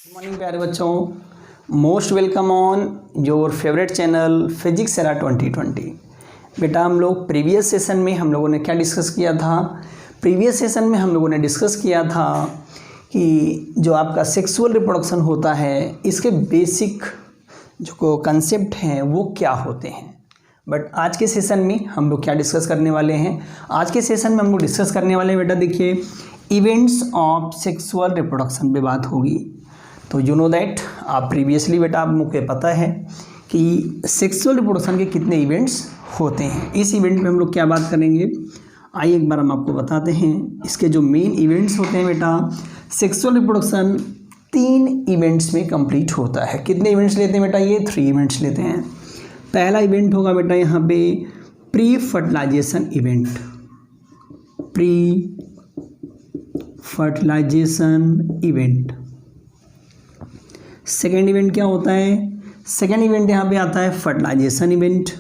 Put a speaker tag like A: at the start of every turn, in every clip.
A: Good morning प्यारे बच्चों, most welcome on your favourite channel physics era 2020। बेटा हम लोग प्रीवियस सेशन में हम लोगों ने क्या डिस्कस किया था? प्रीवियस सेशन में हम लोगों ने डिस्कस किया था कि जो आपका सेक्सुअल रिप्रोडक्शन होता है इसके बेसिक जो कंसेप्ट हैं वो क्या होते हैं। बट आज के सेशन में हम लोग क्या डिस्कस करने वाले हैं? आज के सेशन में हम लोग डिस्कस करने वाले हैं बेटा, देखिए, इवेंट्स ऑफ सेक्सुअल रिप्रोडक्शन पे बात होगी। तो यू नो दैट आप प्रीवियसली बेटा आप मुझे पता है कि सेक्सुअल रिप्रोडक्शन के कितने इवेंट्स होते हैं। इस इवेंट में हम लोग क्या बात करेंगे, आइए एक बार हम आपको बताते हैं। इसके जो मेन इवेंट्स होते हैं बेटा, सेक्सुअल रिप्रोडक्शन 3 इवेंट्स में कंप्लीट होता है। कितने इवेंट्स लेते हैं बेटा? ये 3 इवेंट्स लेते हैं। पहला इवेंट होगा बेटा यहाँ पे pre fertilisation event. Pre fertilisation event. Second event क्या होता है? सेकेंड इवेंट यहाँ पे आता है फर्टिलाइजेशन इवेंट।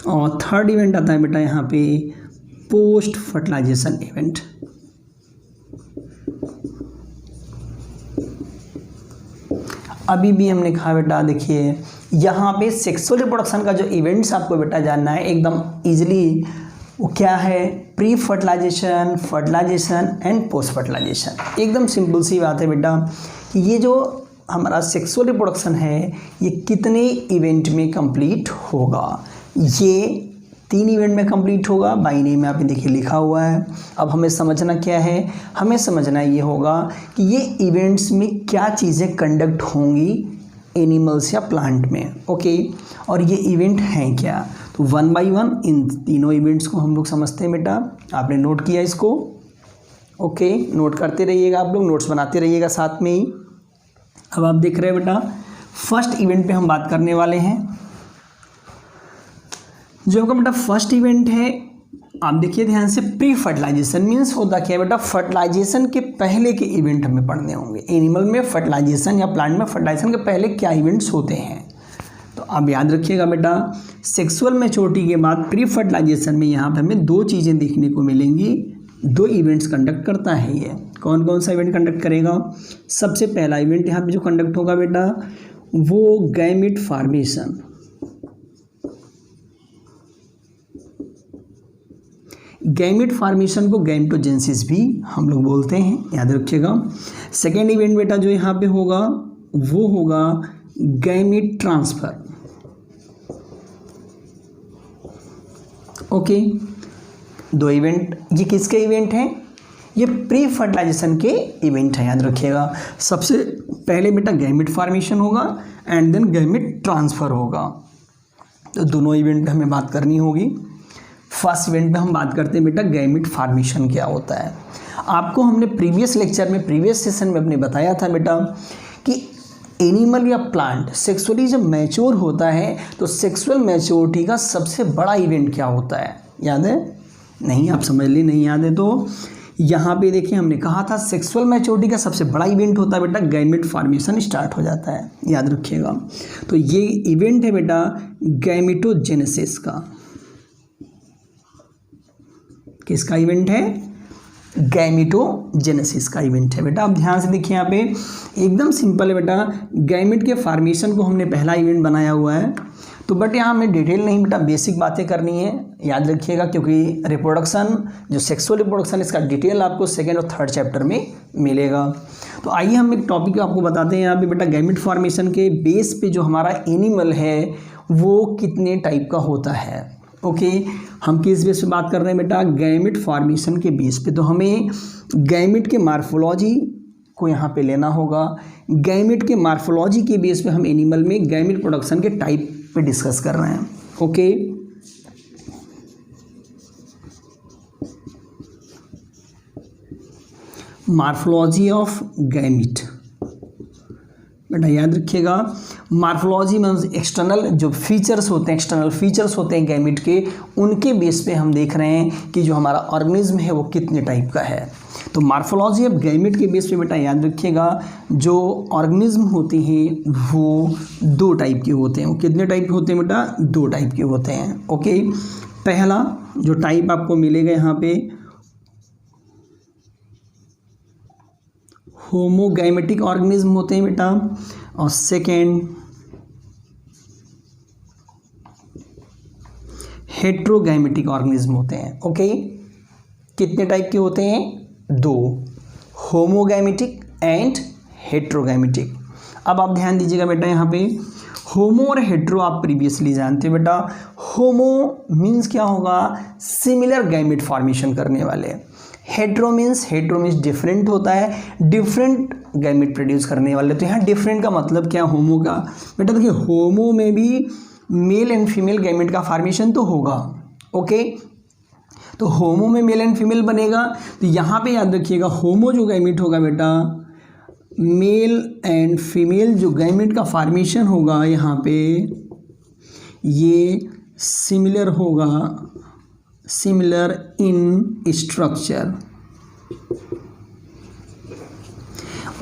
A: और थर्ड इवेंट आता है बेटा यहाँ पे पोस्ट फर्टिलाइजेशन इवेंट। अभी भी हमने कहा बेटा, देखिए यहाँ पे सेक्सुअल रिप्रोडक्शन का जो इवेंट्स आपको बेटा जानना है एकदम इजीली, वो क्या है? Pre fertilisation, fertilisation and post fertilisation. एकदम सिंपल सी बात है बेटा कि ये जो हमारा सेक्सुअल रिप्रोडक्शन है ये कितने इवेंट में कंप्लीट होगा? ये 3 इवेंट में कंप्लीट होगा। बाई नेम में आप देखिए लिखा हुआ है। अब हमें समझना क्या है? हमें समझना ये होगा कि ये इवेंट्स में क्या चीज़ें कंडक्ट होंगी एनिमल्स या प्लांट में, ओके। और ये इवेंट हैं क्या? तो 1 बाई 1 इन तीनों इवेंट्स को हम लोग समझते हैं बेटा। आपने नोट किया इसको, ओके। नोट करते रहिएगा, आप लोग नोट्स बनाते रहिएगा साथ में ही। अब आप देख रहे हैं बेटा, फर्स्ट इवेंट पे हम बात करने वाले हैं। जो आपका बेटा फर्स्ट इवेंट है, आप देखिए ध्यान से, प्री फर्टिलाइजेशन मीन्स होता क्या है बेटा? फर्टिलाइजेशन के पहले के इवेंट हमें पढ़ने होंगे। एनिमल में फर्टिलाइजेशन या प्लांट में फर्टिलाइजेशन के पहले क्या इवेंट्स होते हैं। तो आप याद रखिएगा बेटा, सेक्सुअल मैच्योरिटी के बाद प्री फर्टिलाइजेशन में यहाँ पर हमें 2 चीज़ें देखने को मिलेंगी। 2 इवेंट्स कंडक्ट करता है ये। कौन कौन सा इवेंट कंडक्ट करेगा? सबसे पहला इवेंट यहाँ पे जो कंडक्ट होगा बेटा वो गैमेट फॉर्मेशन। गैमेट फॉर्मेशन को गैमेटोजेनेसिस भी हम लोग बोलते हैं, याद रखिएगा। सेकेंड इवेंट बेटा जो यहाँ पे होगा वो होगा गैमेट ट्रांसफर, ओके। 2 इवेंट, ये किसके इवेंट हैं? ये प्री फर्टिलाइजेशन के इवेंट हैं, याद रखिएगा। सबसे पहले बेटा गैमेट फॉर्मेशन होगा एंड देन गैमेट ट्रांसफर होगा। तो दोनों इवेंट पे हमें बात करनी होगी। फर्स्ट इवेंट पे हम बात करते हैं बेटा गैमेट फॉर्मेशन क्या होता है। आपको हमने प्रीवियस लेक्चर में, प्रीवियस सेशन में अपने बताया था बेटा कि एनिमल या प्लांट सेक्सुअली जब मैच्योर होता है तो सेक्सुअल मैच्योरिटी का सबसे बड़ा इवेंट क्या होता है? याद है? नहीं, आप समझ ली, नहीं याद है तो यहाँ पे देखिए हमने कहा था सेक्सुअल मैच्योरिटी का सबसे बड़ा इवेंट होता है बेटा गैमेट फॉर्मेशन स्टार्ट हो जाता है, याद रखिएगा। तो ये इवेंट है बेटा गैमेटोजेनेसिस का। किसका इवेंट है? गैमेटोजेनेसिस का इवेंट है बेटा। अब ध्यान से देखिए, यहाँ पे एकदम सिंपल है बेटा। गैमेट के फॉर्मेशन को हमने पहला इवेंट बनाया हुआ है, तो बट यहाँ हमें डिटेल नहीं बेटा, बेसिक बातें करनी है, याद रखिएगा। क्योंकि रिप्रोडक्शन, जो सेक्सुअल रिप्रोडक्शन, इसका डिटेल आपको 2nd और 3rd चैप्टर में मिलेगा। तो आइए हम एक टॉपिक आपको बताते हैं यहाँ पे बेटा। गैमेट फॉर्मेशन के बेस पे जो हमारा एनिमल है वो कितने टाइप का होता है, ओके। हम किस बेस पे बात कर रहे हैं बेटा? गैमेट फॉर्मेशन के बेस पे। तो हमें गैमेट के मार्फोलॉजी को यहाँ पे लेना होगा। गैमेट के मार्फोलॉजी के बेस पे हम एनिमल में गैमेट प्रोडक्शन के टाइप पे डिस्कस कर रहे हैं, ओके। मार्फोलॉजी ऑफ गैमेट बेटा याद रखिएगा। मार्फोलॉजी मीन्स एक्सटर्नल जो फीचर्स होते हैं, एक्सटर्नल फीचर्स होते हैं गैमेट के, उनके बेस पे हम देख रहे हैं कि जो हमारा ऑर्गेनिज्म है वो कितने टाइप का है। तो मार्फोलॉजी ऑफ गैमेट के बेस पे बेटा याद रखिएगा, जो ऑर्गेनिज्म होते हैं वो 2 टाइप के होते हैं। वो कितने टाइप के होते हैं बेटा? 2 टाइप के होते हैं, ओके। पहला जो टाइप आपको मिलेगा यहाँ पे होमोगैमेटिक ऑर्गेनिज्म होते हैं बेटा, और सेकेंड हेट्रोगैमेटिक ऑर्गेनिज्म होते हैं। ओके, कितने टाइप के होते हैं? 2, होमोगैमेटिक एंड हेट्रोगैमेटिक। अब आप ध्यान दीजिएगा बेटा, यहाँ पे होमो और हेट्रो आप प्रीवियसली जानते हो बेटा। होमो मीन्स क्या होगा? सिमिलर गैमेट फॉर्मेशन करने वाले। हेट्रो मीन्स डिफरेंट होता है, डिफरेंट गैमेट प्रोड्यूस करने वाले। तो यहाँ डिफरेंट का मतलब क्या होमो का? बेटा देखिए, होमो में भी मेल एंड फीमेल गैमेट का फॉर्मेशन तो होगा। ओके, तो होमो में मेल एंड फीमेल बनेगा। तो यहाँ पे याद रखिएगा, होमो जो गैमेट होगा बेटा, मेल एंड फीमेल जो गैमेट का फॉर्मेशन होगा यहाँ पे, ये सिमिलर होगा, सिमिलर इन स्ट्रक्चर।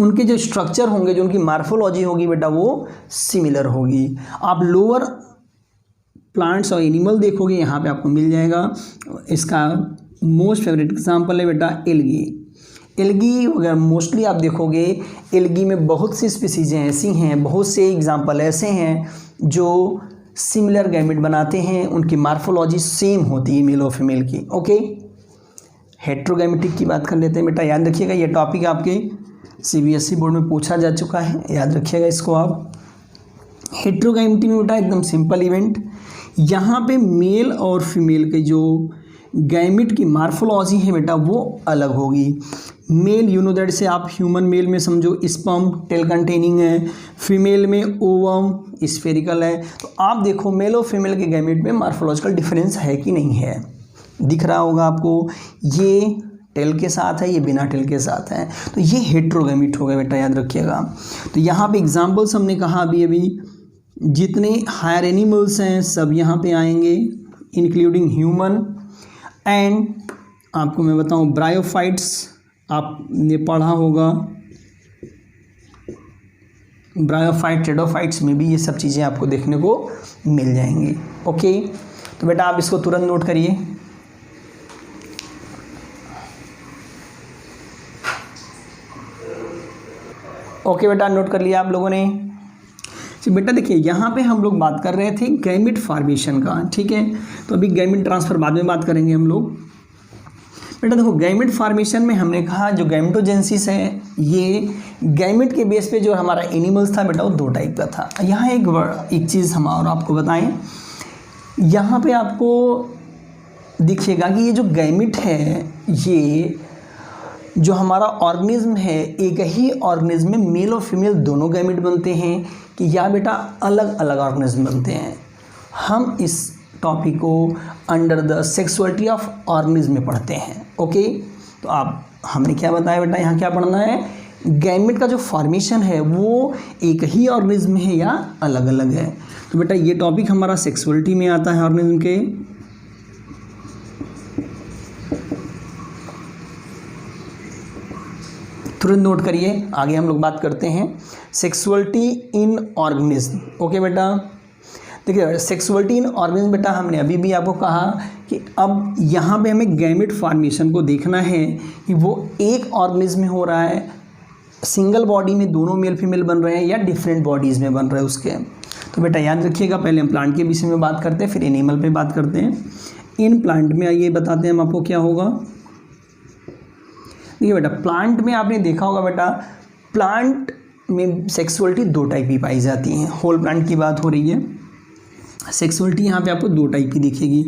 A: उनके जो स्ट्रक्चर होंगे, जो उनकी मार्फोलॉजी होगी बेटा, वो सिमिलर होगी। आप लोअर प्लांट्स और एनिमल देखोगे, यहाँ पे आपको मिल जाएगा। इसका मोस्ट फेवरेट एग्जांपल है बेटा एल्गी। एल्गी वगैरह मोस्टली आप देखोगे, एल्गी में बहुत सी स्पीसीज़ ऐसी हैं, बहुत से एग्जांपल ऐसे हैं जो सिमिलर गैमेट बनाते हैं, उनकी मार्फोलॉजी सेम होती है मेल और फीमेल की। ओके, हेट्रोगैमेटिक की बात कर लेते हैं बेटा। याद रखिएगा, ये टॉपिक आपके CBSE बोर्ड में पूछा जा चुका है, याद रखिएगा इसको आप। हेट्रोगैमेटिक में बेटा एकदम सिंपल इवेंट, यहाँ पे मेल और फीमेल के जो गैमेट की मार्फोलॉजी है बेटा, वो अलग होगी। मेल यू नो दैट से आप ह्यूमन मेल में समझो स्पर्म टेल कंटेनिंग है, फीमेल में ओवम स्फेरिकल है। तो आप देखो मेल और फीमेल के गैमेट में मार्फोलॉजिकल डिफरेंस है कि नहीं है, दिख रहा होगा आपको। ये टेल के साथ है, ये बिना टेल के साथ है, तो ये हेट्रोगैमेट होगा बेटा, याद रखिएगा। तो यहाँ पे एग्जाम्पल्स हमने कहा अभी जितने हायर एनिमल्स हैं सब यहाँ पे आएंगे, इंक्लूडिंग ह्यूमन। एंड आपको मैं बताऊँ, ब्रायोफाइट्स आपने पढ़ा होगा, ब्रायोफाइट टेडोफाइट्स में भी ये सब चीज़ें आपको देखने को मिल जाएंगी। ओके, तो बेटा आप इसको तुरंत नोट करिए। ओके बेटा, नोट कर लिया आप लोगों ने। तो बेटा देखिए, यहाँ पे हम लोग बात कर रहे थे गैमेट फॉर्मेशन का, ठीक है। तो अभी गैमेट ट्रांसफ़र बाद में बात करेंगे हम लोग। बेटा देखो, गैमेट फॉर्मेशन में हमने कहा जो गैमेटोजेनेसिस है, ये गैमेट के बेस पे जो हमारा एनिमल्स था बेटा, वो 2 टाइप का था। यहाँ एक चीज़ हम और आपको बताएं, यहाँ पे आपको दिखेगा कि ये जो गैमेट है, ये जो हमारा ऑर्गेनिज्म है, एक ही ऑर्गेनिज्म में मेल और फीमेल दोनों गैमेट बनते हैं कि या बेटा अलग अलग ऑर्गेनिज्म बनते हैं। हम इस टॉपिक को under the sexuality of organism में पढ़ते हैं। ओके, तो आप हमने क्या बताया बेटा, यहाँ क्या पढ़ना है? गैमेट का जो फॉर्मेशन है वो एक ही ऑर्गेनिज्म है या अलग अलग है। तो बेटा ये टॉपिक हमारा सेक्सुअलिटी में आता है ऑर्गेनिज्म के। तुरंत नोट करिए, आगे हम लोग बात करते हैं सेक्सुअलिटी इन ऑर्गेनिज्म। ओके बेटा, देखिए सेक्सुअलिटी इन ऑर्गेनिज्म बेटा, हमने अभी भी आपको कहा कि अब यहाँ पे हमें गैमेट फॉर्मेशन को देखना है कि वो एक ऑर्गेनिज्म में हो रहा है, सिंगल बॉडी में दोनों मेल फीमेल बन रहे हैं या डिफरेंट बॉडीज़ में बन रहे हैं उसके। तो बेटा याद रखिएगा, पहले हम प्लांट के विषय में बात करते हैं, फिर एनिमल पे बात करते हैं। इन प्लांट में आइए बताते हैं हम आपको क्या होगा। देखिए बेटा, प्लांट में आपने देखा होगा बेटा, प्लांट में सेक्सुअलिटी 2 टाइप की पाई जाती हैं। होल प्लांट की बात हो रही है, सेक्सुअलिटी यहाँ पे आपको 2 टाइप की दिखेगी।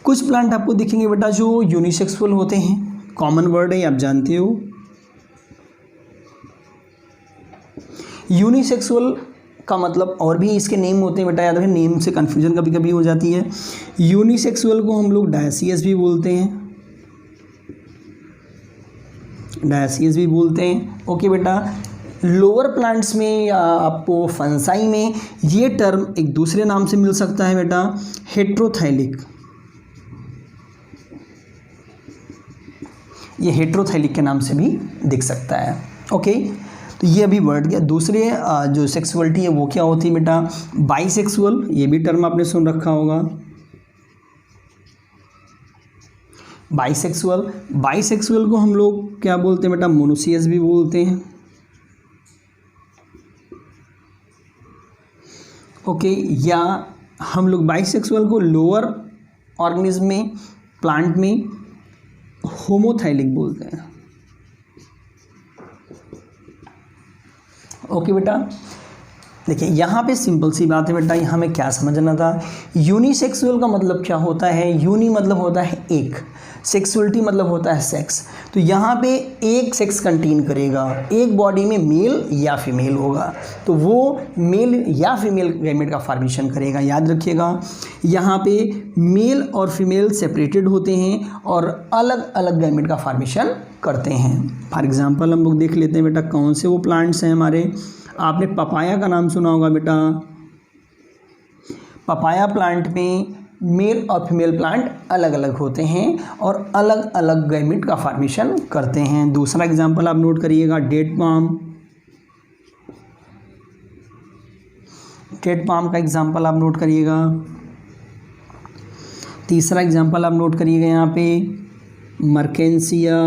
A: कुछ प्लांट आपको दिखेंगे बेटा जो यूनिसेक्सुअल होते हैं, कॉमन वर्ड है आप जानते हो। यूनिसेक्सुअल का मतलब और भी इसके नेम होते हैं बेटा, याद रखें, नेम से कन्फ्यूजन कभी कभी हो जाती है। यूनिसेक्सुअल को हम लोग डायसियस भी बोलते हैं, डायसियस भी बोलते हैं। ओके बेटा, लोअर प्लांट्स में या आपको फंसाई में ये टर्म एक दूसरे नाम से मिल सकता है बेटा, हेट्रोथैलिक। ये हेट्रोथैलिक के नाम से भी दिख सकता है। ओके, तो ये अभी वर्ड गया। दूसरे जो सेक्सुअलिटी है वो क्या होती है बेटा, बाइसेक्सुअल। ये भी टर्म आपने सुन रखा होगा, बाइसेक्सुअल। बाइसेक्सुअल को हम लोग क्या बोलते हैं बेटा, मोनोसियस भी बोलते हैं। ओके, या हम लोग बाइसेक्सुअल को लोअर ऑर्गेनिज्म में, प्लांट में होमोथैलिक बोलते हैं। ओके बेटा, देखिए यहाँ पे सिंपल सी बात है बेटा, यहाँ हमें क्या समझना था। यूनिसेक्सुअल का मतलब क्या होता है? यूनि मतलब होता है एक, सेक्सुअलिटी मतलब होता है सेक्स। तो यहाँ पे एक सेक्स कंटेन करेगा, एक बॉडी में मेल या फीमेल होगा, तो वो मेल या फीमेल गैमेट का फॉर्मेशन करेगा। याद रखिएगा, यहाँ पे मेल और फीमेल सेपरेटेड होते हैं और अलग अलग गैमेट का फॉर्मेशन करते हैं। फॉर एग्जांपल हम लोग देख लेते हैं बेटा कौन से वो प्लांट्स हैं हमारे। आपने पपाया का नाम सुना होगा बेटा। पपाया प्लांट में मेल और फीमेल प्लांट अलग अलग होते हैं और अलग अलग गैमेट का फॉर्मेशन करते हैं। दूसरा एग्जांपल आप नोट करिएगा, डेट पाम। डेट पाम का एग्जांपल आप नोट करिएगा। तीसरा एग्जांपल आप नोट करिएगा यहाँ पे मर्केंसिया।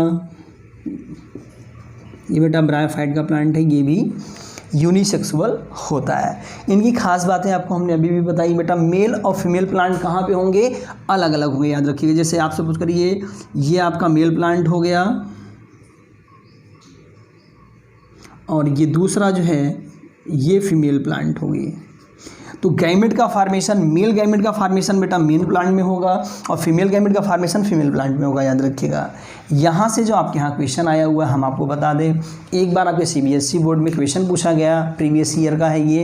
A: ये बेटा ब्रायोफाइट का प्लांट है, ये भी यूनिसेक्सुअल होता है। इनकी खास बातें आपको हमने अभी भी बताई बेटा। मेल और फीमेल प्लांट कहाँ पे होंगे? अलग अलग होंगे, याद रखिएगा। जैसे आप सपोज करिए ये आपका मेल प्लांट हो गया और ये दूसरा जो है ये फीमेल प्लांट होगी। तो गैमेट का फॉर्मेशन, मेल गैमेट का फॉर्मेशन बेटा मेल प्लांट में होगा और फीमेल गैमेट का फॉर्मेशन फीमेल प्लांट में होगा, याद रखिएगा। यहाँ से जो आपके यहाँ क्वेश्चन आया हुआ है हम आपको बता दें। एक बार आपके CBSE बोर्ड में क्वेश्चन पूछा गया, प्रीवियस ईयर का है ये,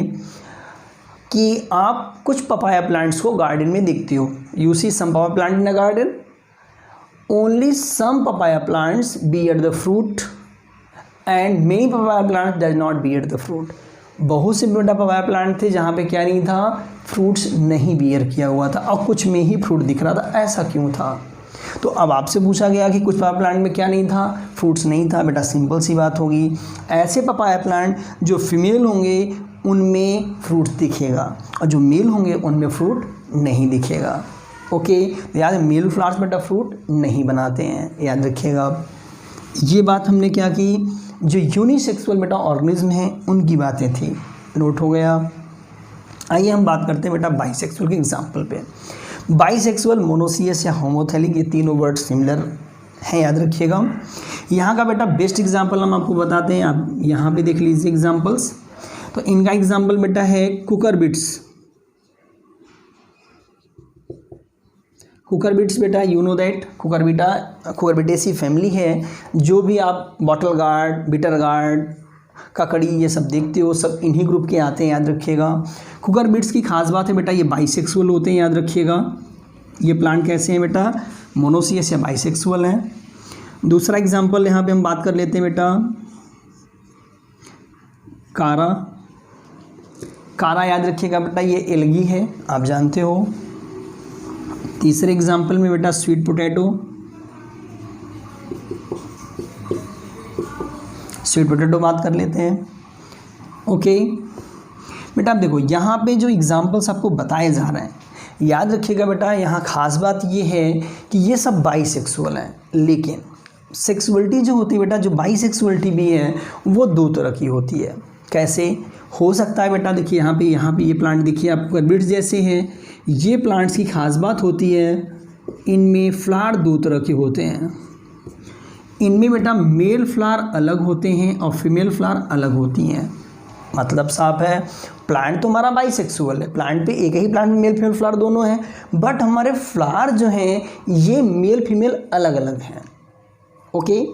A: कि आप कुछ पपाया प्लांट्स को गार्डन में देखते हो। You see some papaya plant in a garden, only some papaya plants bear the fruit and many papaya plants does not bear the fruit. बहुत से बेटा पपाया प्लांट थे जहाँ पे क्या नहीं था, फ्रूट्स नहीं बियर किया हुआ था और कुछ में ही फ्रूट दिख रहा था। ऐसा क्यों था? तो अब आपसे पूछा गया कि कुछ पपाया प्लांट में क्या नहीं था, फ्रूट्स नहीं था। बेटा सिंपल सी बात होगी, ऐसे पपाया प्लांट जो फीमेल होंगे उनमें फ्रूट दिखेगा और जो मेल होंगे उनमें फ्रूट नहीं दिखेगा। ओके, याद है मेल फ्लावर्स बेटा फ्रूट नहीं बनाते हैं, याद रखिएगा। ये बात हमने क्या की, जो यूनिसेक्सुअल बेटा ऑर्गेनिज्म हैं उनकी बातें थी, नोट हो गया। आइए हम बात करते हैं बेटा बाइसेक्सुअल के एग्जाम्पल पे। बाइसेक्सुअल, मोनोसियस या होमोथैलिक, ये तीनों वर्ड सिमिलर हैं, याद रखिएगा। यहाँ का बेटा बेस्ट एग्जाम्पल हम आपको बताते हैं, आप यहाँ पे देख लीजिए एग्जाम्पल्स। तो इनका एग्जाम्पल बेटा है कुकरबिट्स। कुकरबिट्स बेटा you know that Cucurbitaceae family है। जो भी आप बॉटल गार्ड, बिटर गार्ड, ककड़ी ये सब देखते हो सब इन्हीं ग्रुप के आते हैं, याद रखिएगा। कुकरबिट्स की खास बात है बेटा ये बाइसेक्सुअल होते हैं, याद रखिएगा। ये प्लांट कैसे हैं बेटा, मोनोसियस या बाइसेक्सुअल हैं। दूसरा एग्जाम्पल यहाँ पे हम बात कर लेते हैं बेटा कारा। कारा याद रखिएगा बेटा ये एल्गी है, आप जानते हो। तीसरे एग्जाम्पल में बेटा स्वीट पोटैटो। स्वीट पोटैटो बात कर लेते हैं। ओके बेटा, आप देखो यहाँ पे जो एग्जाम्पल्स आपको बताए जा रहे हैं, याद रखिएगा बेटा यहाँ खास बात ये है कि ये सब बाइसेक्सुअल हैं, लेकिन सेक्सुअलिटी जो होती है बेटा, जो बाइसेक्सुअलिटी भी है वो दो तरह की होती है। कैसे हो सकता है बेटा, देखिए यहाँ पे ये प्लांट देखिए आपको कुकरबिट्स जैसे हैं। ये प्लांट्स की खास बात होती है इनमें फ्लावर दो तरह के होते हैं। इनमें बेटा मेल फ्लावर अलग होते हैं और फीमेल फ्लावर अलग होती हैं। मतलब साफ है, प्लांट तो हमारा बाइसेक्सुअल है, प्लांट पे एक ही प्लांट में मेल फीमेल फ्लावर दोनों हैं, बट हमारे फ्लावर जो हैं ये मेल फीमेल अलग अलग हैं। ओके,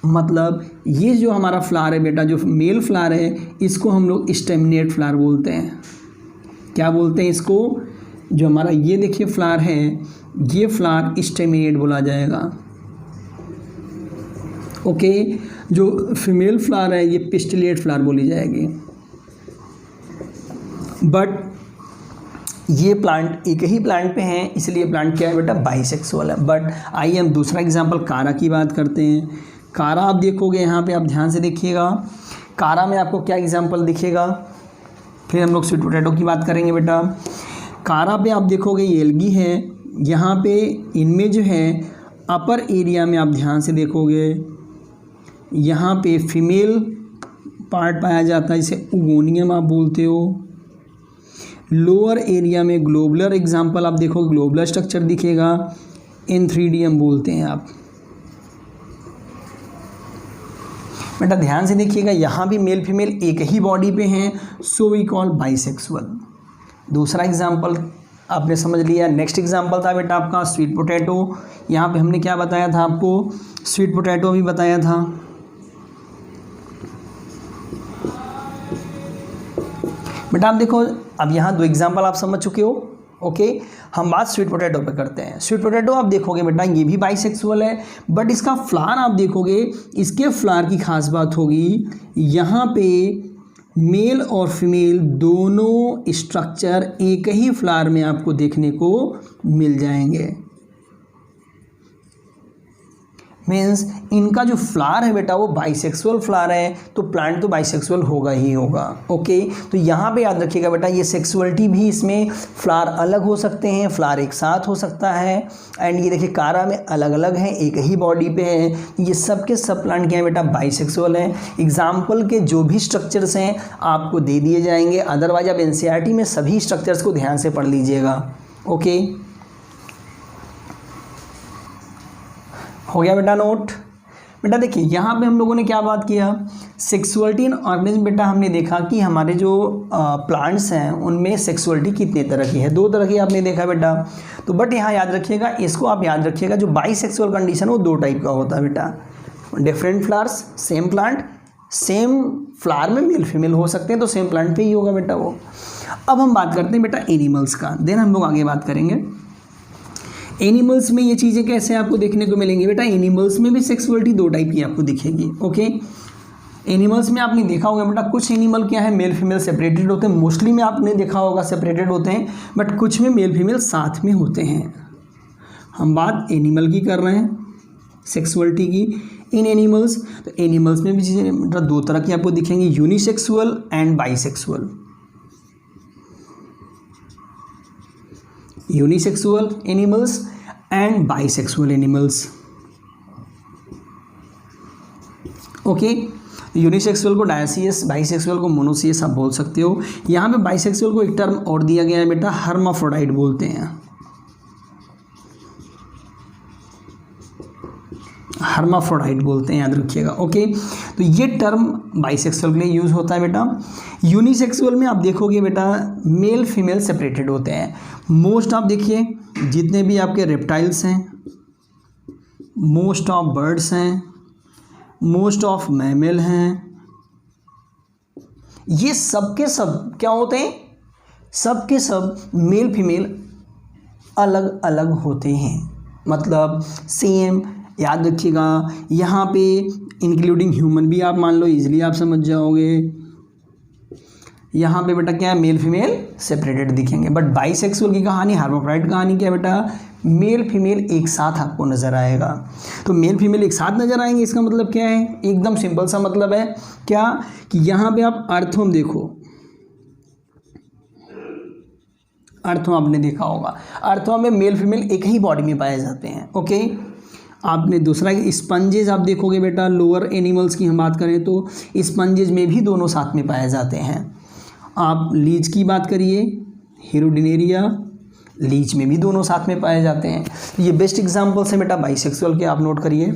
A: मतलब ये जो हमारा फ्लावर है बेटा, जो मेल फ्लावर है, इसको हम लोग स्टेमिनेट फ्लावर बोलते हैं। क्या बोलते हैं इसको? जो हमारा ये देखिए फ्लावर है, ये फ्लावर स्टेमिनेट बोला जाएगा। ओके, जो फीमेल फ्लावर है ये पिस्टिलेट फ्लावर बोली जाएगी। बट ये प्लांट एक ही प्लांट पे हैं, इसलिए प्लांट क्या है बेटा, बाइसेक्सुअल है। बट आइए हम दूसरा एग्जांपल कारा की बात करते हैं। कारा आप देखोगे यहाँ पे, आप ध्यान से देखिएगा, कारा में आपको क्या एग्जांपल दिखेगा। फिर हम लोग स्वीट पोटैटो की बात करेंगे बेटा। कारा पे आप देखोगे ये एल्गी है, यहाँ पे इनमें जो है अपर एरिया में आप ध्यान से देखोगे यहाँ पे फीमेल पार्ट पाया जाता है, जिसे उगोनियम आप बोलते हो। लोअर एरिया में ग्लोबुलर एग्जाम्पल आप देखो, ग्लोबुलर स्ट्रक्चर दिखेगा, इन 3D हम बोलते हैं आप। बेटा ध्यान से देखिएगा, यहाँ भी मेल फीमेल एक ही बॉडी पे हैं, सो वी कॉल बाइसेक्सुअल। दूसरा एग्जाम्पल आपने समझ लिया। नेक्स्ट एग्जाम्पल था बेटा आपका स्वीट पोटैटो। यहाँ पे हमने क्या बताया था आपको, स्वीट पोटैटो भी बताया था। बेटा आप देखो, अब यहाँ 2 एग्जाम्पल आप समझ चुके हो। ओके, हम बात स्वीट पोटैटो पे करते हैं। स्वीट पोटैटो आप देखोगे बेटा ये भी बाइसेक्सुअल है, बट इसका फ्लावर आप देखोगे, इसके फ्लावर की खास बात होगी यहाँ पे मेल और फीमेल दोनों स्ट्रक्चर एक ही फ्लावर में आपको देखने को मिल जाएंगे। मीन्स इनका जो फ्लावर है बेटा वो बाइसेक्सुअल फ्लावर है, तो प्लांट तो बाइसेक्सुअल होगा ही होगा। ओके, तो यहाँ पे याद रखिएगा बेटा ये सेक्सुअलिटी भी, इसमें फ्लावर अलग हो सकते हैं, फ्लावर एक साथ हो सकता है। एंड ये देखिए कारा में अलग अलग हैं, एक ही बॉडी पे है। ये सब के सब प्लांट क्या है बेटा, बाइसेक्सुअल हैं। एग्जाम्पल के जो भी स्ट्रक्चर्स हैं आपको दे दिए जाएंगे, अदरवाइज आप NCERT में सभी स्ट्रक्चर्स को ध्यान से पढ़ लीजिएगा। ओके, हो गया बेटा नोट। बेटा देखिए यहाँ पे हम लोगों ने क्या बात किया, सेक्सुअलिटी इन ऑर्गेनिज्म। बेटा हमने देखा कि हमारे जो प्लांट्स हैं उनमें सेक्सुअलिटी कितने तरह की है, 2 तरह की आपने देखा बेटा। तो बट यहाँ याद रखिएगा, इसको आप याद रखिएगा, जो बाइसेक्सुअल कंडीशन वो 2 टाइप का होता है बेटा। Different flowers, same plant, same flower में मेल फीमेल हो सकते हैं, तो सेम प्लांट पे ही होगा बेटा वो। अब हम बात करते हैं बेटा एनिमल्स का, देन हम लोग आगे बात करेंगे। एनिमल्स में ये चीज़ें कैसे आपको देखने को मिलेंगी बेटा, एनिमल्स में भी सेक्सुअलिटी 2 टाइप की आपको दिखेगी। ओके, एनिमल्स में आपने देखा होगा बेटा कुछ एनिमल क्या है, मेल फीमेल सेपरेटेड होते हैं। मोस्टली में आपने देखा होगा सेपरेटेड होते हैं, बट कुछ में मेल फीमेल साथ में होते हैं। हम बात एनिमल की कर रहे हैं, सेक्सुअलिटी की इन एनिमल्स। तो एनिमल्स में भी चीज़ें बेटा 2 तरह की आपको दिखेंगी, unisexual and bisexual. Unisexual animals and bisexual animals. Okay, unisexual को डायसियस, बाइसेक्सुअल को मोनोसियस आप बोल सकते हो। यहाँ पे बाइसेक्सुअल को एक टर्म और दिया गया है बेटा, हर्माफ्रोडाइट बोलते हैं। हर्माफ्रोडाइट बोलते हैं, याद रखिएगा। ओके, तो ये टर्म बाइसेक्सुअल के लिए यूज़ होता है बेटा। यूनिसेक्सुअल में आप देखोगे बेटा मेल फीमेल सेपरेटेड होते हैं। मोस्ट आप देखिए जितने भी आपके रेप्टाइल्स हैं, मोस्ट ऑफ बर्ड्स हैं, मोस्ट ऑफ मैमल हैं, ये सब के सब क्या होते हैं, सब के सब मेल फीमेल अलग अलग होते हैं। मतलब सेम याद रखिएगा, यहाँ पे इंक्लूडिंग ह्यूमन भी आप मान लो, इजीली आप समझ जाओगे। यहाँ पे बेटा क्या है, मेल फीमेल सेपरेटेड दिखेंगे। बट बाइसेक्सुअल की कहानी, हर्माफ्रोडाइट कहानी क्या है बेटा, मेल फीमेल एक साथ आपको नज़र आएगा। तो मेल फीमेल एक साथ नज़र आएंगे, इसका मतलब क्या है, एकदम सिंपल सा मतलब है क्या, कि यहाँ पे आप अर्थवम देखो, अर्थवम आपने देखा होगा, अर्थवम में मेल फीमेल एक ही बॉडी में पाए जाते हैं। ओके, आपने दूसरा स्पंजेज आप देखोगे बेटा, लोअर एनिमल्स की हम बात करें तो स्पंजेज में भी दोनों साथ में पाए जाते हैं। आप लीच की बात करिए, हिरोडिनेरिया, लीच में भी दोनों साथ में पाए जाते हैं। तो ये बेस्ट एग्जांपल्स हैं बेटा बाइसेक्सुअल के, आप नोट करिए।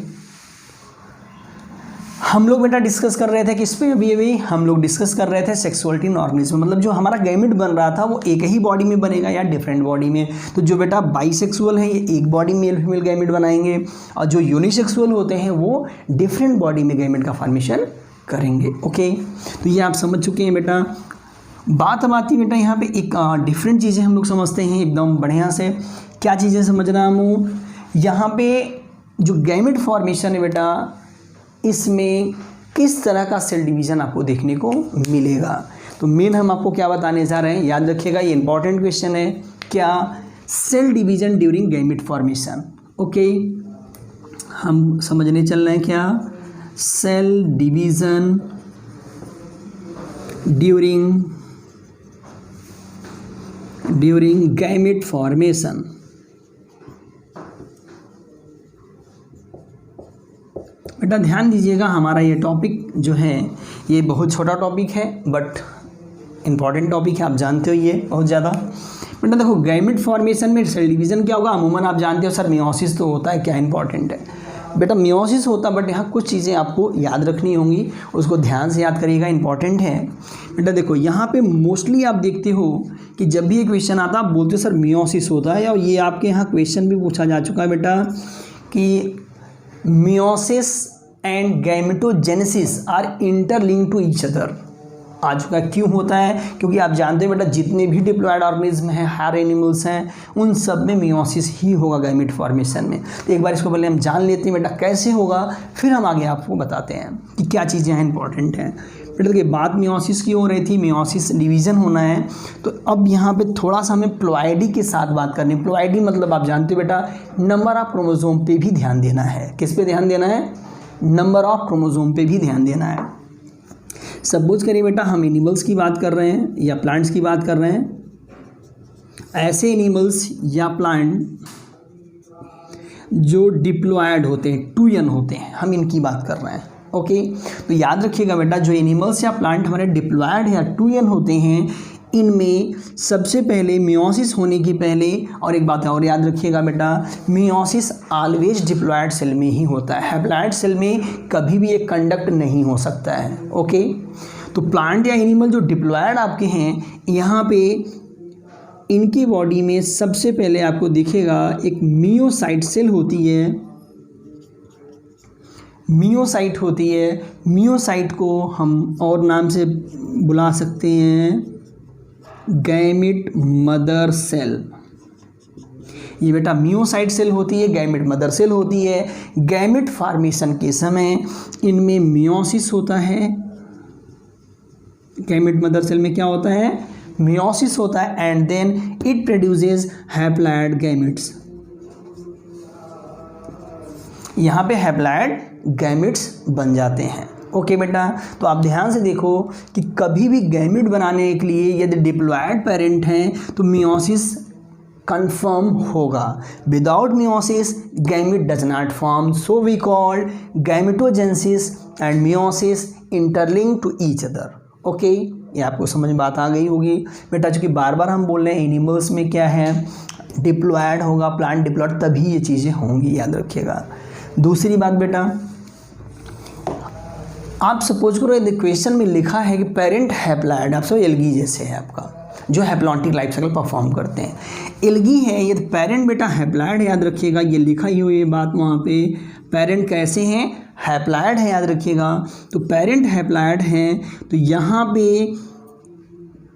A: हम लोग बेटा डिस्कस कर रहे थे किस पे, अभी हम लोग डिस्कस कर रहे थे सेक्सुअलिटी इन ऑर्गेनिज्म, मतलब जो हमारा गैमेट बन रहा था वो एक ही बॉडी में बनेगा या डिफरेंट बॉडी में। तो जो बेटा बाइसेक्सुअल है ये एक बॉडी में मेल फीमेल गैमेट बनाएंगे, और जो यूनिसेक्सुअल होते हैं वो डिफरेंट बॉडी में गैमेट का फॉर्मेशन करेंगे। ओके, तो ये आप समझ चुके हैं बेटा। बात अब आती है बेटा यहाँ पे एक डिफरेंट चीज़ें हम लोग समझते हैं एकदम बढ़िया से। क्या चीज़ें समझ रहा हूँ, यहाँ पे जो गैमेट फॉर्मेशन है बेटा, इसमें किस तरह का सेल डिवीज़न आपको देखने को मिलेगा। तो मेन हम आपको क्या बताने जा रहे हैं, याद रखिएगा ये इंपॉर्टेंट क्वेश्चन है। क्या, cell division during gamete formation. Okay, हम समझने चल रहे हैं क्या, cell division during gamete formation. बेटा ध्यान दीजिएगा, हमारा ये टॉपिक जो है ये बहुत छोटा टॉपिक है, बट इंपॉर्टेंट टॉपिक है, आप जानते हो ये बहुत ज़्यादा। बेटा देखो गैमेट फॉर्मेशन में सेल डिवीज़न क्या होगा, अमूमन आप जानते हो सर मियोसिस तो होता है, क्या इंपॉर्टेंट है बेटा मियोसिस होता, बट यहाँ कुछ चीज़ें आपको याद रखनी होंगी, उसको ध्यान से याद करिएगा, इंपॉर्टेंट है। बेटा देखो यहाँ पे मोस्टली आप देखते हो कि जब भी ये क्वेश्चन आता है आप बोलते हो सर मियोसिस होता है, और ये आपके यहाँ क्वेश्चन भी पूछा जा चुका है बेटा कि meiosis and gametogenesis are interlinked to each other आ चुका है। क्यों होता है, क्योंकि आप जानते हो बेटा जितने भी डिप्लॉयड ऑर्गेनिज्म हैं, हायर एनिमल्स हैं, उन सब में मियोसिस ही होगा गैमेट फॉर्मेशन में। तो एक बार इसको पहले हम जान लेते हैं बेटा कैसे होगा, फिर हम आगे आपको बताते हैं कि क्या चीज़ें हैं इंपॉर्टेंट हैं। बेटा देखिए बात मियोसिस की हो रही थी, मियोसिस डिवीज़न होना है, तो अब यहाँ पे थोड़ा सा हमें प्लॉइडी के साथ बात करनी है। प्लॉइडी मतलब आप जानते हो बेटा नंबर ऑफ क्रोमोसोम पे भी ध्यान देना है। किस पे ध्यान देना है, नंबर ऑफ क्रोमोसोम पे भी ध्यान देना है। सपोज करिए बेटा हम एनिमल्स की बात कर रहे हैं या प्लांट्स की बात कर रहे हैं, ऐसे एनिमल्स या प्लांट जो डिप्लॉयड होते हैं, 2n होते हैं, हम इनकी बात कर रहे हैं। ओके, तो याद रखिएगा बेटा जो एनिमल्स या प्लांट हमारे डिप्लॉयड या 2n होते हैं, इनमें सबसे पहले मियोसिस होने की पहले, और एक बात और याद रखिएगा बेटा मियोसिस ऑलवेज डिप्लॉयड सेल में ही होता है, हैप्लॉयड सेल में कभी भी एक कंडक्ट नहीं हो सकता है। ओके, तो प्लांट या एनिमल जो डिप्लॉयड आपके हैं, यहाँ पे इनकी बॉडी में सबसे पहले आपको दिखेगा एक मियोसाइट सेल होती है, मियोसाइट होती है। मियोसाइट को हम और नाम से बुला सकते हैं गैमेट मदर सेल। ये बेटा मियोसाइट सेल होती है, गैमेट मदर सेल होती है। गैमेट फॉर्मेशन के समय इनमें मियोसिस होता है, गैमेट मदर सेल में क्या होता है, मियोसिस होता है, and then it produces haploid gametes. यहाँ पे हैप्लॉयड गैमेट्स बन जाते हैं। ओके बेटा, तो आप ध्यान से देखो कि कभी भी गैमेट बनाने के लिए यदि डिप्लॉयड पेरेंट हैं तो मियोसिस कंफर्म होगा। Without meiosis gamete does not form, so we called gametogenesis and meiosis interlinked to each other. Okay, ये आपको समझ में बात आ गई होगी बेटा, चूँकि बार बार हम बोल रहे हैं एनिमल्स में क्या है, डिप्लॉयड होगा, प्लांट डिप्लॉयड, तभी ये चीज़ें होंगी, याद रखिएगा। दूसरी बात बेटा, आप सपोज करो यदि क्वेश्चन में लिखा है कि पेरेंट हैप्लॉयड, आप सब एल्गी जैसे है आपका, जो हैप्लॉन्टिक लाइफ साइकिल परफॉर्म करते हैं, एल्गी है, ये पेरेंट बेटा हैप्लॉयड है, याद रखिएगा, ये लिखा ही हुई है बात वहाँ पे। पेरेंट कैसे हैं, हैप्लॉयड है, याद रखिएगा। तो पेरेंट हैप्लॉयड हैं, तो यहाँ पे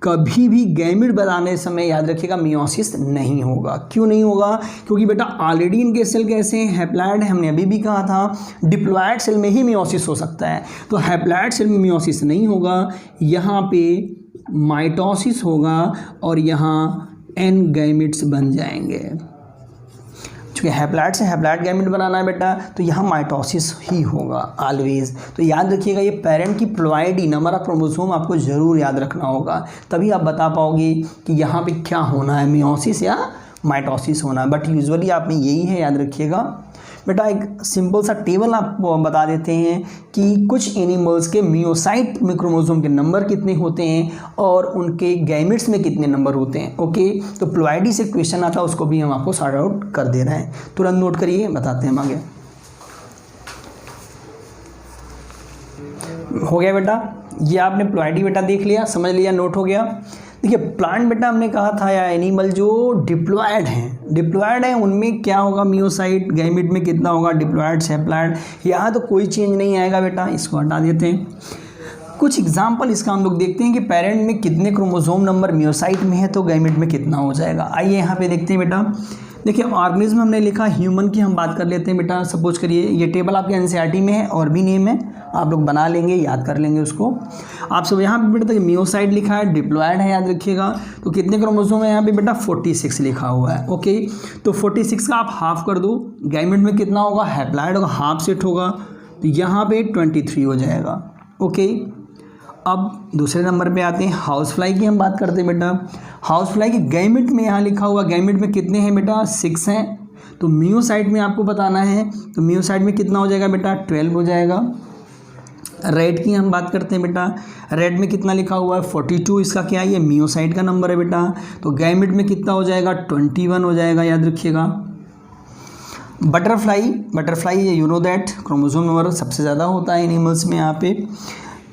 A: कभी भी गैमेट बनाने समय याद रखिएगा मियोसिस नहीं होगा। क्यों नहीं होगा, क्योंकि बेटा ऑलरेडी इनके सेल कैसे हैं, हैप्लॉयड है, हमने अभी भी कहा था डिप्लॉयड सेल में ही मियोसिस हो सकता है, तो हैप्लॉयड सेल में मियोसिस नहीं होगा, यहाँ पे माइटोसिस होगा और यहाँ एन गैमेट्स बन जाएंगे। चूँकि हैप्लॉयड से हैप्लॉयड गैमेट बनाना है बेटा, तो यहाँ माइटोसिस ही होगा ऑलवेज। तो याद रखिएगा ये पेरेंट की प्लॉइडी, नंबर ऑफ क्रोमोसोम आपको ज़रूर याद रखना होगा, तभी आप बता पाओगे कि यहाँ पे क्या होना है, मियोसिस या माइटोसिस होना है। बट यूजुअली आप में यही है, याद रखिएगा बेटा। एक सिंपल सा टेबल आपको बता देते हैं कि कुछ एनिमल्स के मियोसाइट में क्रोमोसोम के नंबर कितने होते हैं और उनके गैमेट्स में कितने नंबर होते हैं। ओके, तो प्लॉइडी से क्वेश्चन आता है, उसको भी हम आपको सॉर्ट आउट कर दे रहे हैं, तुरंत नोट करिए, बताते हैं हम आगे। हो गया बेटा, ये आपने प्लॉइडी बेटा देख लिया, समझ लिया, नोट हो गया। देखिए प्लांट बेटा हमने कहा था या एनिमल जो डिप्लॉयड हैं उनमें क्या होगा, मियोसाइट गैमेट में कितना होगा, डिप्लॉयड हैप्लॉयड, यहाँ तो कोई चेंज नहीं आएगा बेटा, इसको हटा देते हैं। कुछ एग्जांपल इसका हम लोग देखते हैं कि पेरेंट में कितने क्रोमोसोम नंबर मियोसाइट में है तो गैमेट में कितना हो जाएगा। आइए यहाँ पे देखते हैं बेटा। देखिए ऑर्गेनिज्म हमने लिखा, ह्यूमन की हम बात कर लेते हैं बेटा। सपोज करिए ये टेबल आपके एनसीईआरटी में है और भी नेम है, आप लोग बना लेंगे, याद कर लेंगे उसको। आप सब यहाँ पे बेटा देखिए मियोसाइट लिखा है, डिप्लॉयड है, याद रखिएगा। तो कितने क्रोमोसोम है यहाँ पे बेटा, 46 लिखा हुआ है। ओके, तो 46 का आप हाफ कर दो, गैमेट में कितना होगा, हैप्लॉयड होगा, हाफ सेट होगा, तो यहाँ पे 23 हो जाएगा। ओके, अब दूसरे नंबर पे आते हैं, हाउस फ्लाई की हम बात करते हैं बेटा। हाउस फ्लाई की गैमेट में यहाँ लिखा हुआ, गैमेट में कितने हैं बेटा, 6 हैं। तो मियोसाइट में आपको बताना है, तो मियोसाइट में कितना हो जाएगा बेटा, 12 हो जाएगा। रेड की हम बात करते हैं बेटा, रेड में कितना लिखा हुआ है 42, इसका क्या है ये मियोसाइट का नंबर है बेटा। तो गैमेट में कितना हो जाएगा 21 हो जाएगा, याद रखिएगा। बटरफ्लाई ये you know that chromosome number सबसे ज़्यादा होता है एनिमल्स में। यहाँ पे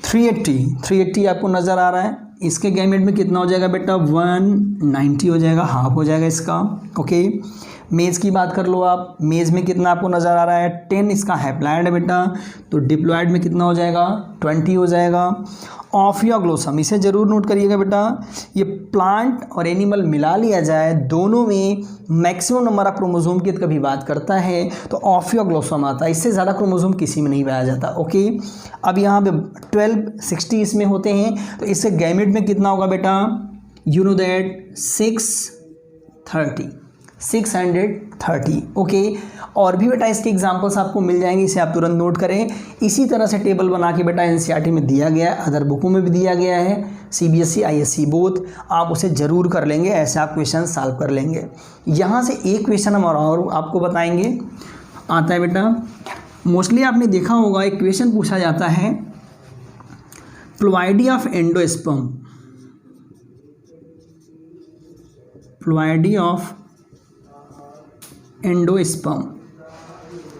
A: 380 आपको नज़र आ रहा है, इसके गैमेट में कितना हो जाएगा बेटा 190 हो जाएगा, हाफ हो जाएगा इसका। ओके, मेज की बात कर लो आप, मेज में कितना आपको नज़र आ रहा है 10, इसका हैप्लॉइड है बेटा। तो डिप्लॉइड में कितना हो जाएगा 20 हो जाएगा। ऑफियोग्लोसम इसे ज़रूर नोट करिएगा बेटा, ये प्लांट और एनिमल मिला लिया जाए दोनों में मैक्सिमम नंबर ऑफ क्रोमोसोम की कभी बात करता है तो ऑफियोग्लोसम आता है, इससे ज़्यादा क्रोमोसोम किसी में नहीं पाया जाता। ओके, अब यहाँ पे 1260 इसमें होते हैं, तो इससे गैमेट में कितना होगा बेटा यू नो दैट 630। ओके, और भी बेटा इसके एग्जांपल्स आपको मिल जाएंगे, इसे आप तुरंत नोट करें। इसी तरह से टेबल बना के बेटा एनसीईआरटी में दिया गया है, अदर बुकों में भी दिया गया है, सीबीएसई आईएससी बोथ, आप उसे ज़रूर कर लेंगे, ऐसे आप क्वेश्चन सॉल्व कर लेंगे। यहाँ से एक क्वेश्चन हम और आपको बताएंगे, आता है बेटा, मोस्टली आपने देखा होगा एक क्वेश्चन पूछा जाता है ploidy of endosperm, ploidy of endosperm.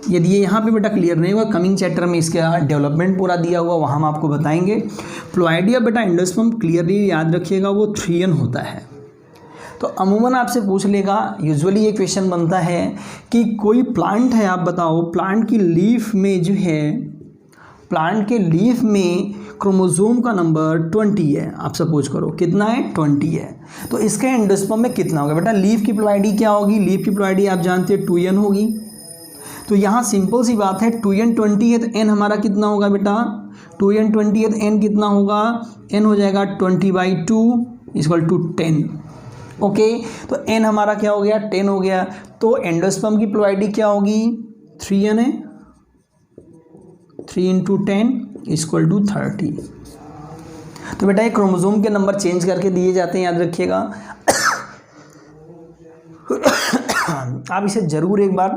A: यदि ये यहाँ पे बेटा क्लियर नहीं हुआ, कमिंग चैप्टर में इसका डेवलपमेंट पूरा दिया हुआ, वहाँ हम आपको बताएंगे। प्लॉइडी ऑफ बेटा एंडोस्पर्म क्लियरली याद रखिएगा वो 3n होता है। तो अमूमन आपसे पूछ लेगा, यूजुअली ये क्वेश्चन बनता है कि कोई प्लांट है, आप बताओ प्लांट की लीफ में जो है, प्लांट के लीफ में क्रोमोसोम का नंबर 20 है, आप सपोज करो कितना है 20 है, तो इसके एंडोस्पर्म में कितना होगा बेटा। लीफ की प्लॉइडी क्या होगी, लीफ की प्लॉइडी आप जानते हैं 2n होगी। तो यहाँ सिंपल सी बात है 2n 20 है तो n हमारा कितना होगा बेटा 2n 20 है तो n कितना होगा, n हो जाएगा 20/2 = 10। ओके, तो n हमारा क्या हो गया 10 हो गया। तो एंडोस्पर्म की प्लॉइडी क्या होगी 3n है, 3 × 10 = 30। तो बेटा ये क्रोमोसोम के नंबर चेंज करके दिए जाते हैं, याद रखिएगा। आप इसे ज़रूर एक बार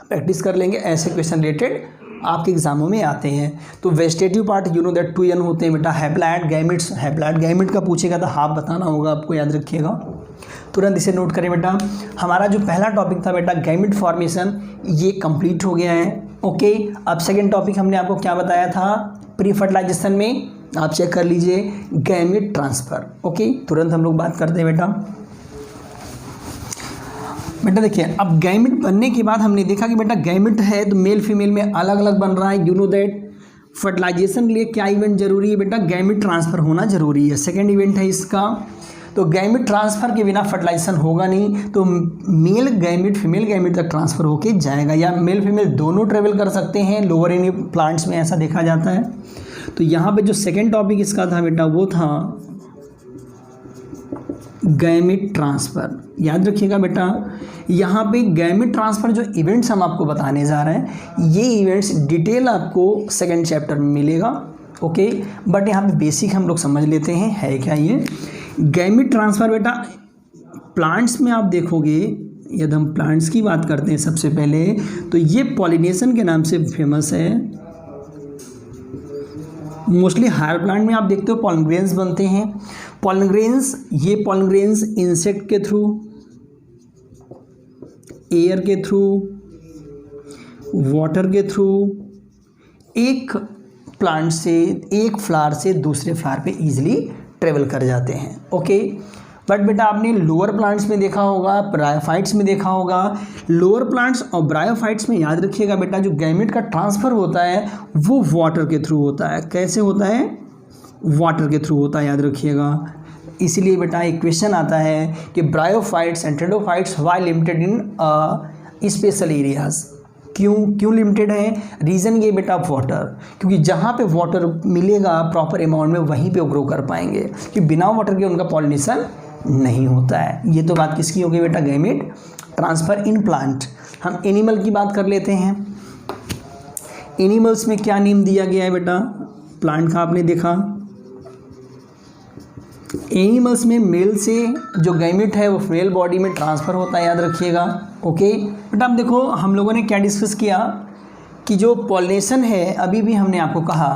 A: प्रैक्टिस कर लेंगे, ऐसे क्वेश्चन रिलेटेड आपके एग्जामों में आते हैं। तो vegetative part you know that 2n होते हैं बेटा। हैप्लॉइड गैमेट्स, हैप्लॉइड गैमेट का पूछेगा तो हाफ बताना होगा आपको, याद रखिएगा, तुरंत इसे नोट करें बेटा। हमारा जो पहला टॉपिक था बेटा गैमेट फॉर्मेशन, ये कंप्लीट हो गया है। ओके, अब सेकेंड टॉपिक हमने आपको क्या बताया था प्री फर्टिलाइजेशन में, आप चेक कर लीजिए, गैमेट ट्रांसफ़र। ओके, तुरंत हम लोग बात करते हैं बेटा। बेटा देखिए, अब गैमेट बनने के बाद हमने देखा कि बेटा गैमेट है तो मेल फीमेल में अलग अलग बन रहा है, यू नो दैट। फर्टिलाइजेशन के लिए क्या इवेंट जरूरी है बेटा, गैमेट ट्रांसफ़र होना जरूरी है, सेकेंड इवेंट है इसका। तो गैमेट ट्रांसफ़र के बिना फर्टिलाइजेशन होगा नहीं, तो मेल गैमेट फीमेल गैमेट तक ट्रांसफ़र होके जाएगा, या मेल फीमेल दोनों ट्रेवल कर सकते हैं, लोअर एनी प्लांट्स में ऐसा देखा जाता है। तो यहाँ पे जो सेकेंड टॉपिक इसका था बेटा वो था गैमेट ट्रांसफ़र। याद रखिएगा बेटा, यहाँ पे गैमेट ट्रांसफ़र जो इवेंट्स हम आपको बताने जा रहे हैं, ये इवेंट्स डिटेल आपको सेकेंड चैप्टर में मिलेगा। ओके, बट यहाँ पे बेसिक हम लोग समझ लेते हैं है क्या ये गैमेट ट्रांसफ़र। बेटा प्लांट्स में आप देखोगे, यदि हम प्लांट्स की बात करते हैं सबसे पहले, तो ये पॉलिनेशन के नाम से फेमस है। मोस्टली हायर प्लांट में आप देखते हो पॉलन ग्रेन्स बनते हैं। पॉलन ग्रेन्स, ये पॉलन ग्रेन्स इंसेक्ट के थ्रू, एयर के थ्रू, वाटर के थ्रू, एक प्लांट से, एक फ्लावर से दूसरे फ्लावर पे इजीली ट्रेवल कर जाते हैं। ओके, बट बेटा आपने लोअर प्लांट्स में देखा होगा, ब्रायोफाइट्स में देखा होगा, लोअर प्लांट्स और ब्रायोफाइट्स में याद रखिएगा बेटा जो गैमेट का ट्रांसफ़र होता है वो वाटर के थ्रू होता है। कैसे होता है, वाटर के थ्रू होता है, याद रखिएगा। इसलिए बेटा एक क्वेश्चन आता है कि bryophytes and pteridophytes why limited in special areas, क्यों लिमिटेड है, रीज़न ये बेटा वाटर, क्योंकि जहाँ पे वाटर मिलेगा प्रॉपर अमाउंट में वहीं पे ग्रो कर पाएंगे, कि बिना वाटर के उनका पॉलिनेशन नहीं होता है। ये तो बात किसकी हो गई बेटा, गैमेट ट्रांसफ़र इन प्लांट। हम एनिमल की बात कर लेते हैं। एनिमल्स में क्या नेम दिया गया है बेटा, प्लांट का आपने देखा। एनिमल्स में मेल से जो गैमेट है वो फीमेल बॉडी में ट्रांसफ़र होता है, याद रखिएगा। ओके बेटा, अब देखो हम लोगों ने क्या डिस्कस किया कि जो पॉलिनेशन है, अभी भी हमने आपको कहा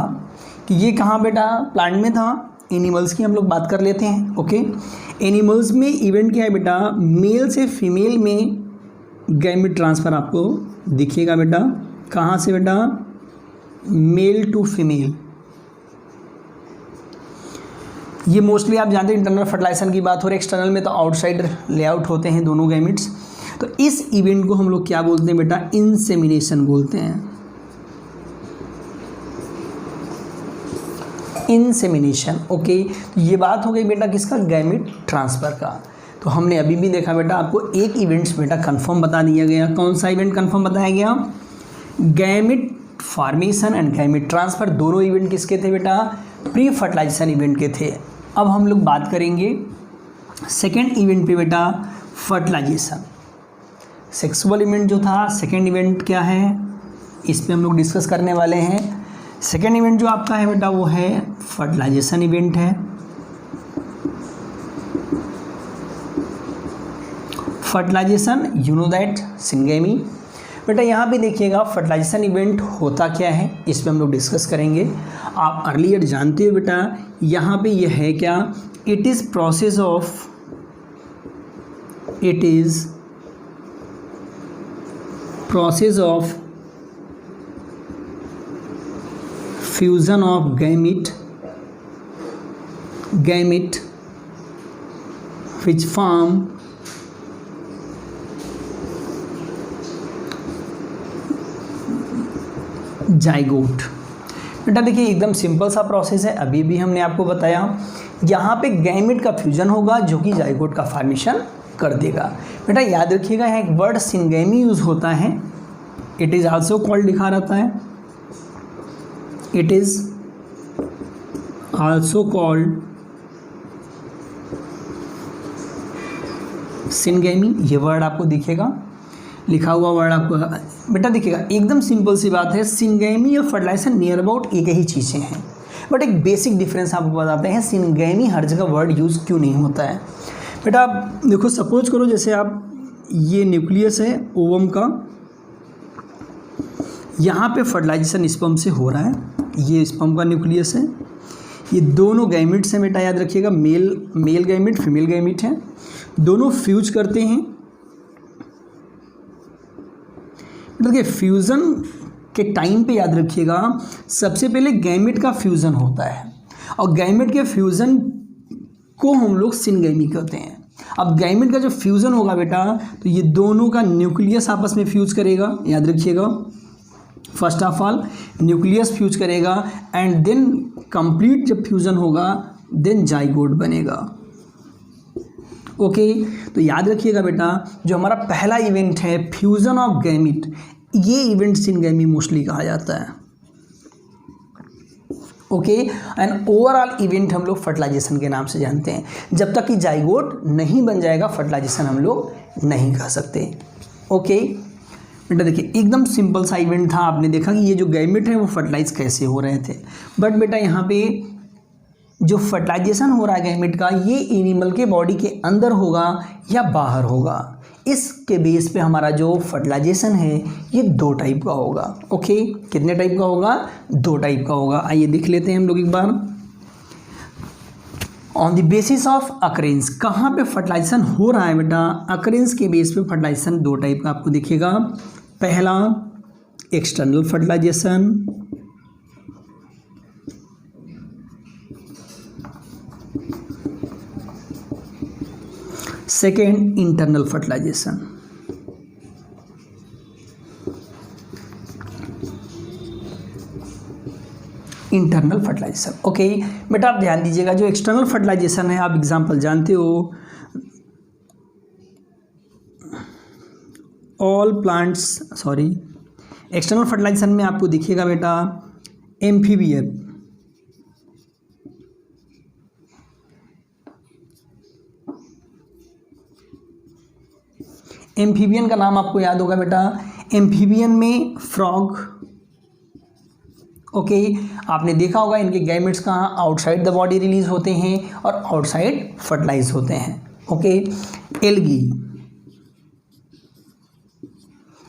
A: कि ये कहाँ बेटा प्लांट में था। एनिमल्स की हम लोग बात कर लेते हैं। ओके, एनिमल्स में इवेंट क्या है बेटा, मेल से फीमेल में गैमेट ट्रांसफ़र आपको दिखेगा बेटा। कहाँ से बेटा, मेल टू फीमेल। ये मोस्टली आप जानते हैं इंटरनल फर्टिलाइजेशन की बात हो रही है, एक्सटर्नल में तो आउटसाइड लेआउट होते हैं दोनों गैमेट्स। तो इस इवेंट को हम लोग क्या बोलते हैं बेटा, इंसेमिनेशन बोलते हैं। इंसेमिनेशन। ओके, तो ये बात हो गई बेटा किसका, गैमेट ट्रांसफ़र का। तो हमने अभी भी देखा बेटा, आपको एक इवेंट्स बेटा कंफर्म बता दिया गया। कौन सा इवेंट कंफर्म बताया गया, gamete formation and gamete transfer. दोनों इवेंट किसके थे बेटा, प्री फर्टिलाइजेशन इवेंट के थे। अब हम लोग बात करेंगे सेकेंड इवेंट पे बेटा, फर्टिलाइजेशन। सेक्सुअल इवेंट जो था, सेकेंड इवेंट क्या है, इस पे हम लोग डिस्कस करने वाले हैं। सेकेंड इवेंट जो आपका है बेटा वो है फर्टिलाइजेशन इवेंट है। Fertilisation, you know that, syngamy. बेटा यहाँ पे देखिएगा फर्टिलाइजेशन इवेंट होता क्या है, इस पे हम लोग डिस्कस करेंगे। आप अर्लियर जानते हो बेटा, यहाँ पे यह है क्या, it is process of fusion of gamete which form zygote. बेटा देखिए एकदम सिंपल सा प्रोसेस है, अभी भी हमने आपको बताया। यहाँ पे गैमेट का फ्यूजन होगा जो कि जाइगोट का फॉर्मेशन कर देगा। बेटा याद रखिएगा यहाँ एक वर्ड सिंगेमी यूज़ होता है, इट इज़ आल्सो कॉल्ड लिखा रहता है, it is also called syngamy. ये वर्ड आपको दिखेगा, लिखा हुआ वर्ड आपको बेटा दिखेगा। एकदम सिंपल सी बात है, सिंगेमी और फर्टिलाइजेशन नियर अबाउट एक ही चीज़ें हैं, बट एक बेसिक डिफरेंस आपको बताते हैं। सिंगेमी हर जगह वर्ड यूज़ क्यों नहीं होता है बेटा। आप देखो, सपोज करो जैसे आप, ये न्यूक्लियस है ओवम का, यहाँ पे फर्टिलाइजेशन स्पर्म से हो रहा है, ये स्पर्म का न्यूक्लियस है, ये दोनों गैमेट्स हैं बेटा, याद रखिएगा, मेल गैमेट फीमेल गैमेट हैं, दोनों फ्यूज करते हैं। देखिए फ्यूज़न के टाइम पे याद रखिएगा सबसे पहले गैमेट का फ्यूज़न होता है, और गैमेट के फ्यूज़न को हम लोग सिंगेमी कहते हैं। अब गैमेट का जो फ्यूज़न होगा बेटा, तो ये दोनों का न्यूक्लियस आपस में फ्यूज करेगा, याद रखिएगा। First of all nucleus fuse करेगा एंड देन कंप्लीट जब फ्यूज़न होगा देन जाइगोट बनेगा। ओके, तो याद रखिएगा बेटा, जो हमारा पहला इवेंट है फ्यूज़न ऑफ गैमेट, ये इवेंट सिंगेमी मोस्टली कहा जाता है। ओके, एंड ओवरऑल इवेंट हम लोग फर्टिलाइजेशन के नाम से जानते हैं। जब तक कि जाइगोट नहीं बन जाएगा फर्टिलाइजेशन हम लोग नहीं कह सकते। ओके बेटा देखिए एकदम सिंपल सा इवेंट था, आपने देखा कि ये जो गैमेट है वो फर्टिलाइज कैसे हो रहे थे। बट बेटा यहाँ पे जो फर्टिलाइजेशन हो रहा है गैमेट का, ये एनिमल के बॉडी के अंदर होगा या बाहर होगा, इसके बेस पे हमारा जो फर्टिलाइजेशन है ये दो टाइप का होगा। ओके, कितने टाइप का होगा, दो टाइप का होगा। आइए देख लेते हैं हम लोग एक बार। On the basis of occurrence, कहाँ पे फर्टिलाइजेशन हो रहा है बेटा, अकरेंस के बेस पे फर्टिलाइजेशन दो टाइप का आपको दिखेगा। पहला external fertilisation, second internal fertilisation. Internal fertilisation. Okay बेटा आप ध्यान दीजिएगा, जो एक्सटर्नल फर्टिलाइजेशन है आप एग्जांपल जानते हो, all plants, sorry, external fertilisation में आपको दिखेगा बेटा एम्फीबियन, एम्फीबियन का नाम आपको याद होगा बेटा, एम्फीबियन में फ्रॉग। ओके, आपने देखा होगा इनके गैमेट्स कहाँ आउटसाइड द बॉडी रिलीज होते हैं और आउटसाइड फर्टिलाइज होते हैं। ओके, एल्गी,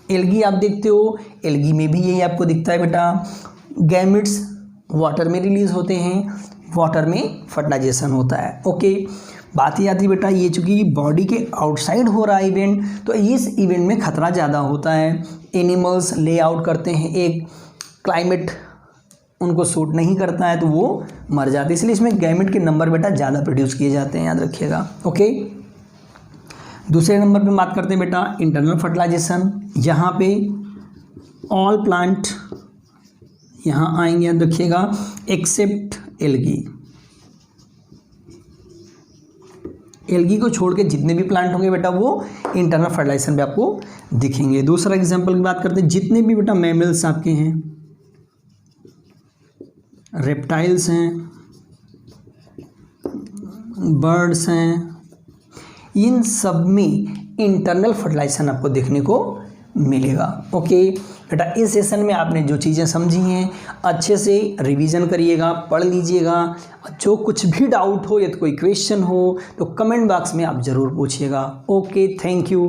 A: एल्गी आप देखते हो, एल्गी में भी यही आपको दिखता है बेटा। गैमेट्स वाटर में रिलीज होते हैं, वाटर में फर्टिलाइजेशन होता है। ओके, बात ये आती है बेटा, ये चूँकि बॉडी के आउटसाइड हो रहा है इवेंट, तो इस इवेंट में खतरा ज़्यादा होता है। एनिमल्स ले आउट करते हैं, एक क्लाइमेट उनको सूट नहीं करता है तो वो मर जाते हैं, इसलिए इसमें गैमेट के नंबर बेटा ज़्यादा प्रोड्यूस किए जाते हैं, याद रखिएगा। ओके, दूसरे नंबर पे बात करते हैं बेटा इंटरनल फर्टिलाइजेशन। यहाँ पे ऑल प्लांट यहाँ आएंगे, याद रखिएगा, एक्सेप्ट एल्गी। एल्गी को छोड़ के जितने भी प्लांट होंगे बेटा वो इंटरनल फर्टिलाइजेशन पे आपको दिखेंगे। दूसरा एग्जांपल की बात करते हैं, जितने भी बेटा मैमल्स आपके हैं, रेप्टाइल्स हैं, बर्ड्स हैं, इन सब में इंटरनल फर्टिलाइजेशन आपको देखने को मिलेगा। ओके बेटा, इस सेशन में आपने जो चीज़ें समझी हैं अच्छे से रिवीजन करिएगा, पढ़ लीजिएगा। जो कुछ भी डाउट हो या तो कोई क्वेश्चन हो तो कमेंट बॉक्स में आप ज़रूर पूछिएगा। Okay, thank you.